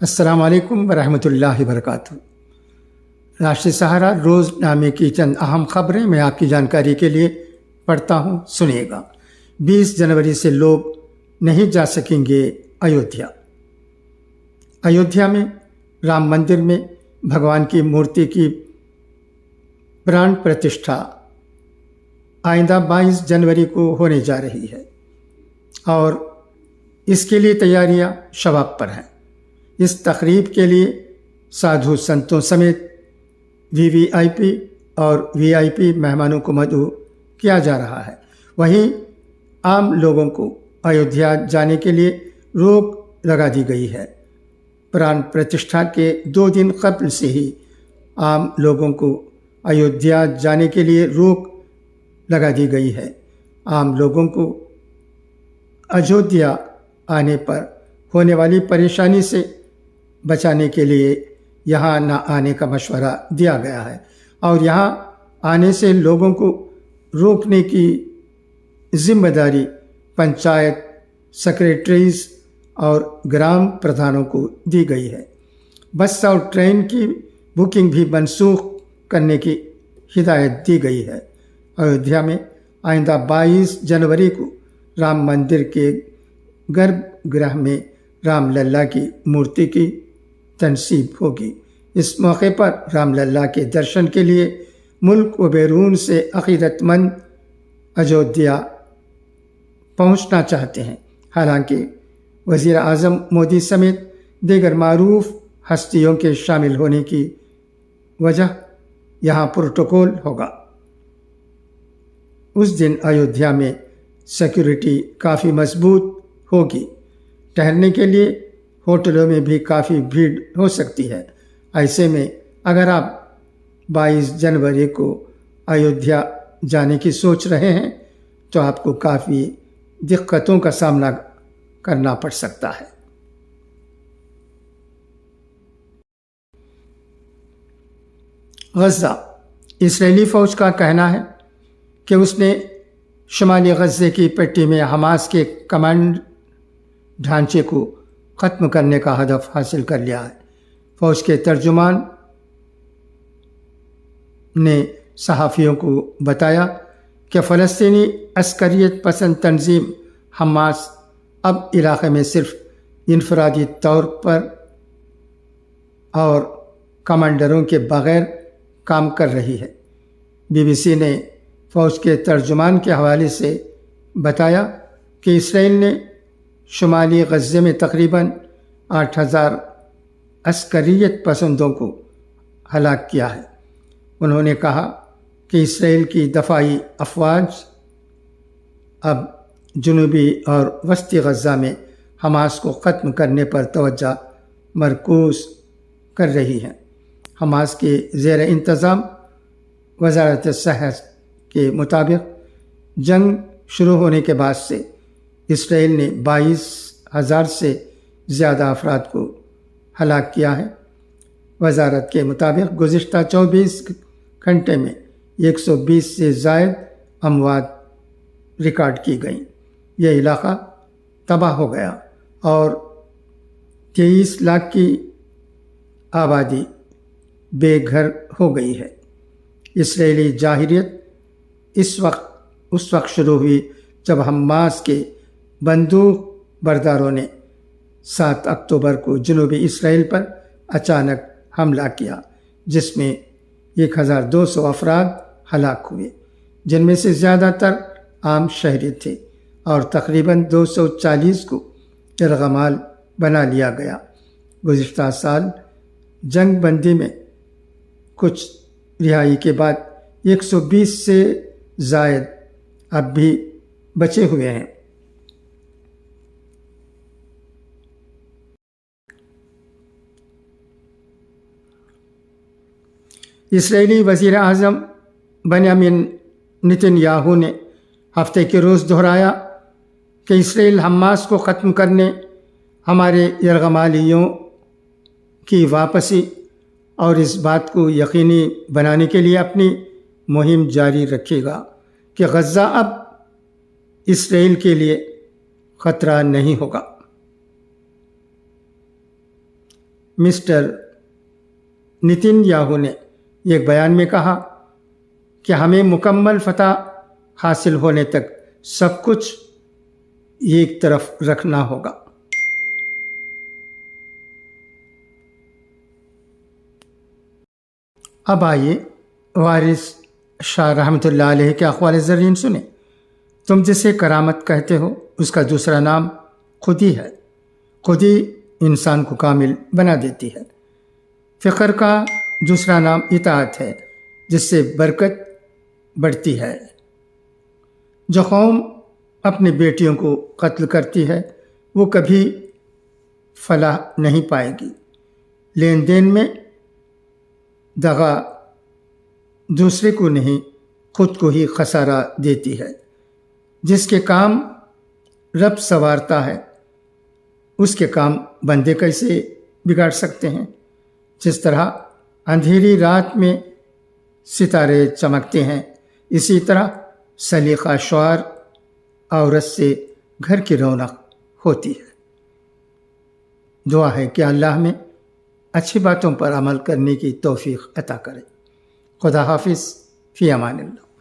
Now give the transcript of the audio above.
السلام علیکم ورحمۃ اللہ وبرکاتہ۔ راشد سہارا روز نامے کی چند اہم خبریں میں آپ کی جانکاری کے لیے پڑھتا ہوں، سنیے گا۔ 20 جنوری سے لوگ نہیں جا سکیں گے ایودھیا۔ ایودھیا میں رام مندر میں بھگوان کی مورتی کی پران پرتشٹھا آئندہ 22 جنوری کو ہونے جا رہی ہے اور اس کے لیے تیاریاں شباب پر ہیں۔ اس تقریب کے لیے سادھو سنتوں سمیت وی آئی پی اور وی آئی پی مہمانوں کو مدعو کیا جا رہا ہے۔ وہیں عام لوگوں کو ایودھیا جانے کے لیے روک لگا دی گئی ہے۔ پران پرتشٹھا کے 2 دن قبل سے ہی عام لوگوں کو ایودھیا جانے کے لیے روک لگا دی گئی ہے۔ عام لوگوں کو ایودھیا آنے پر ہونے والی پریشانی سے بچانے کے لیے یہاں نہ آنے کا مشورہ دیا گیا ہے اور یہاں آنے سے لوگوں کو روکنے کی ذمہ داری پنچایت سیکریٹریز اور گرام پردھانوں کو دی گئی ہے۔ بس اور ٹرین کی بکنگ بھی منسوخ کرنے کی ہدایت دی گئی ہے۔ ایودھیا میں آئندہ 22 جنوری کو رام مندر کے گربھ گرہ میں رام للا کی مورتی کی تنصیب ہوگی۔ اس موقع پر رام للا کے درشن کے لیے ملک و بیرون سے عقیدت مند ایودھیا پہنچنا چاہتے ہیں۔ حالانکہ وزیر اعظم مودی سمیت دیگر معروف ہستیوں کے شامل ہونے کی وجہ یہاں پروٹوکول ہوگا۔ اس دن ایودھیا میں سیکورٹی کافی مضبوط ہوگی۔ ٹہلنے کے لیے ہوٹلوں میں بھی کافی بھیڑ ہو سکتی ہے۔ ایسے میں اگر آپ 22 جنوری کو ایودھیا جانے کی سوچ رہے ہیں تو آپ کو کافی دقتوں کا سامنا کرنا پڑ سکتا ہے۔ غزہ۔ اسرائیلی فوج کا کہنا ہے کہ اس نے شمالی غزے کی پٹی میں حماس کے کمانڈ ڈھانچے کو ختم کرنے کا ہدف حاصل کر لیا ہے۔ فوج کے ترجمان نے صحافیوں کو بتایا کہ فلسطینی عسکریت پسند تنظیم حماس اب علاقے میں صرف انفرادی طور پر اور کمانڈروں کے بغیر کام کر رہی ہے۔ BBC نے فوج کے ترجمان کے حوالے سے بتایا کہ اسرائیل نے شمالی غزے میں تقریباً 8000 عسکریت پسندوں کو ہلاک کیا ہے۔ انہوں نے کہا کہ اسرائیل کی دفاعی افواج اب جنوبی اور وسطی غزہ میں حماس کو ختم کرنے پر توجہ مرکوز کر رہی ہیں۔ حماس کے زیر انتظام وزارت صحت کے مطابق جنگ شروع ہونے کے بعد سے اسرائیل نے 22,000 سے زیادہ افراد کو ہلاک کیا ہے۔ وزارت کے مطابق گزشتہ 24 گھنٹے میں 120 سے زائد اموات ریکارڈ کی گئیں۔ یہ علاقہ تباہ ہو گیا اور 23 لاکھ کی آبادی بے گھر ہو گئی ہے۔ اسرائیلی جارحیت اس وقت شروع ہوئی جب حماس کے بندوق برداروں نے 7 اکتوبر کو جنوبی اسرائیل پر اچانک حملہ کیا، جس میں 1200 افراد ہلاک ہوئے، جن میں سے زیادہ تر عام شہری تھے اور تقریباً 240 کو یرغمال بنا لیا گیا۔ گزشتہ سال جنگ بندی میں کچھ رہائی کے بعد 120 سے زائد اب بھی بچے ہوئے ہیں۔ اسرائیلی وزیر اعظم بنیامین نتن یاہو نے ہفتے کے روز دہرایا کہ اسرائیل حماس کو ختم کرنے، ہمارے یرغمالیوں کی واپسی اور اس بات کو یقینی بنانے کے لیے اپنی مہم جاری رکھے گا کہ غزہ اب اسرائیل کے لیے خطرہ نہیں ہوگا۔ مسٹر نتن یاہو نے ایک بیان میں کہا کہ ہمیں مکمل فتح حاصل ہونے تک سب کچھ ایک طرف رکھنا ہوگا۔ اب آئیے وارث شاہ رحمۃ اللہ علیہ کے اقوال زرین سنیں۔ تم جسے کرامت کہتے ہو اس کا دوسرا نام خودی ہے۔ خودی انسان کو کامل بنا دیتی ہے۔ فقر کا دوسرا نام اطاعت ہے، جس سے برکت بڑھتی ہے۔ جو قوم اپنی بیٹیوں کو قتل کرتی ہے وہ کبھی فلاح نہیں پائے گی۔ لین دین میں دغا دوسرے کو نہیں، خود کو ہی خسارہ دیتی ہے۔ جس کے کام رب سنوارتا ہے اس کے کام بندے کیسے بگاڑ سکتے ہیں؟ جس طرح اندھیری رات میں ستارے چمکتے ہیں، اسی طرح سلیقہ شعار عورت سے گھر کی رونق ہوتی ہے۔ دعا ہے کہ اللہ میں اچھی باتوں پر عمل کرنے کی توفیق عطا کرے۔ خدا حافظ، فی امان اللہ۔